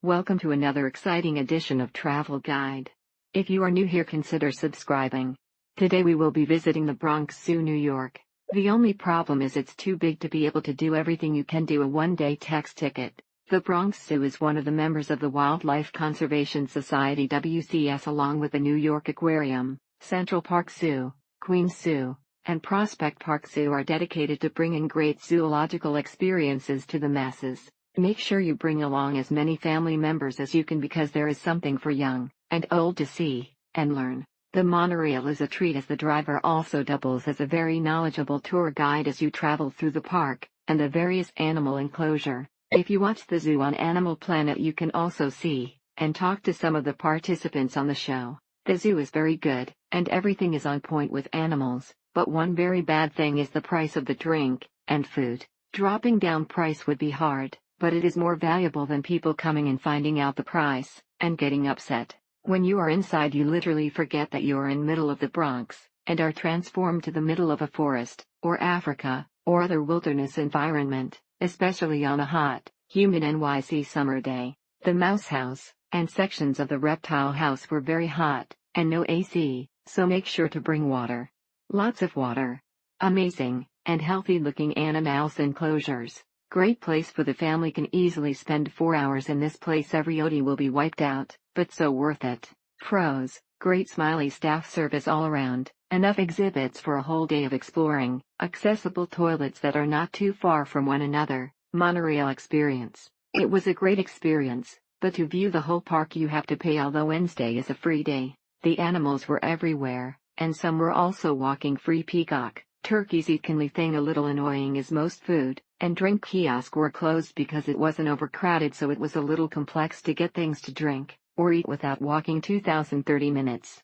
Welcome to another exciting edition of Travel Guide. If you are new here, consider subscribing. Today we will be visiting the Bronx Zoo, New York. The only problem is it's too big to be able to do everything you can do a one-day tax ticket. The Bronx Zoo is one of the members of the Wildlife Conservation Society WCS, along with the New York Aquarium, Central Park Zoo, Queens Zoo, and Prospect Park Zoo are dedicated to bringing great zoological experiences to the masses. Make sure you bring along as many family members as you can, because there is something for young and old to see and learn. The monorail is a treat, as the driver also doubles as a very knowledgeable tour guide as you travel through the park and the various animal enclosure. If you watch the zoo on Animal Planet, you can also see and talk to some of the participants on the show. The zoo is very good, and everything is on point with animals, but one very bad thing is the price of the drink and food. Dropping down price would be hard, but it is more valuable than people coming and finding out the price and getting upset. When you are inside, you literally forget that you are in middle of the Bronx and are transformed to the middle of a forest, or Africa, or other wilderness environment, especially on a hot, humid NYC summer day. The mouse house and sections of the reptile house were very hot, and no AC, so make sure to bring water. Lots of water. Amazing and healthy looking animals enclosures. Great place for the family. Can easily spend 4 hours in this place. Every OT will be wiped out, but so worth it. Pros: great smiley staff service all around, enough exhibits for a whole day of exploring, accessible toilets that are not too far from one another, monorail experience. It was a great experience, but to view the whole park you have to pay, although Wednesday is a free day. The animals were everywhere, and some were also walking free. Peacock, turkeys eat. Only thing a little annoying is most food and drink kiosks were closed because it wasn't overcrowded, so it was a little complex to get things to drink or eat without walking 2,030 minutes.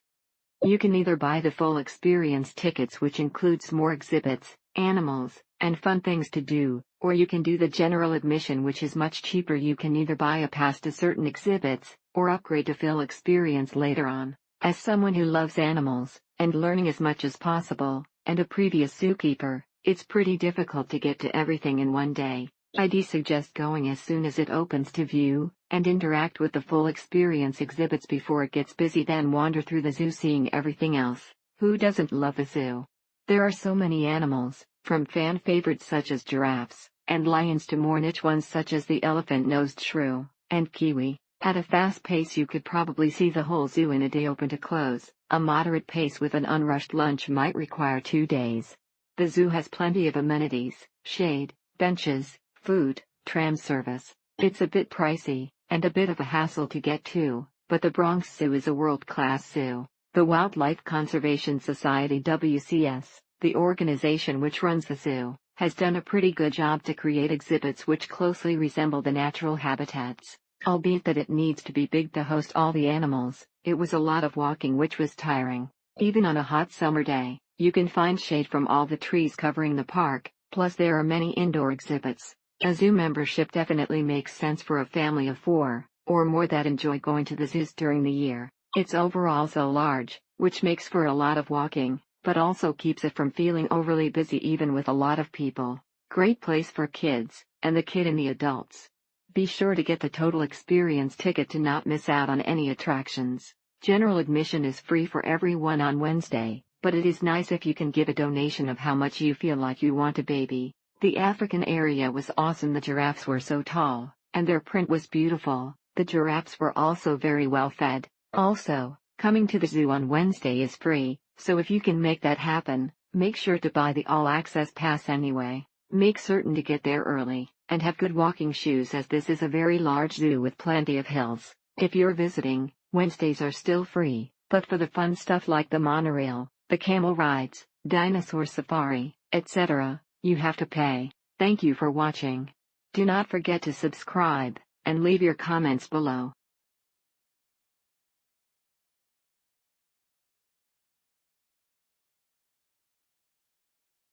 You can either buy the full experience tickets, which includes more exhibits, animals, and fun things to do, or you can do the general admission, which is much cheaper. You can either buy a pass to certain exhibits or upgrade to full experience later on. As someone who loves animals and learning as much as possible, and a previous zookeeper, it's pretty difficult to get to everything in one day. I'd suggest going as soon as it opens to view and interact with the full experience exhibits before it gets busy, then wander through the zoo seeing everything else. Who doesn't love the zoo? There are so many animals, from fan favorites such as giraffes and lions to more niche ones such as the elephant-nosed shrew and kiwi. At a fast pace you could probably see the whole zoo in a day. Open to close, a moderate pace with an unrushed lunch might require 2 days. The zoo has plenty of amenities: shade, benches, food, tram service. It's a bit pricey, and a bit of a hassle to get to, but the Bronx Zoo is a world-class zoo. The Wildlife Conservation Society WCS, the organization which runs the zoo, has done a pretty good job to create exhibits which closely resemble the natural habitats. Albeit that it needs to be big to host all the animals, it was a lot of walking which was tiring. Even on a hot summer day, you can find shade from all the trees covering the park, plus there are many indoor exhibits. A zoo membership definitely makes sense for a family of 4 or more that enjoy going to the zoos during the year. It's overall so large, which makes for a lot of walking, but also keeps it from feeling overly busy even with a lot of people. Great place for kids, and the kid and the adults. Be sure to get the total experience ticket to not miss out on any attractions. General admission is free for everyone on Wednesday, but it is nice if you can give a donation of how much you feel like you want a baby. The African area was awesome. The giraffes were so tall, and their print was beautiful. The giraffes were also very well fed. Also, coming to the zoo on Wednesday is free, so if you can make that happen, make sure to buy the all-access pass anyway. Make certain to get there early and have good walking shoes, as this is a very large zoo with plenty of hills. If you're visiting, Wednesdays are still free, but for the fun stuff like the monorail, the camel rides, dinosaur safari, etc., you have to pay. Thank you for watching. Do not forget to subscribe and leave your comments below.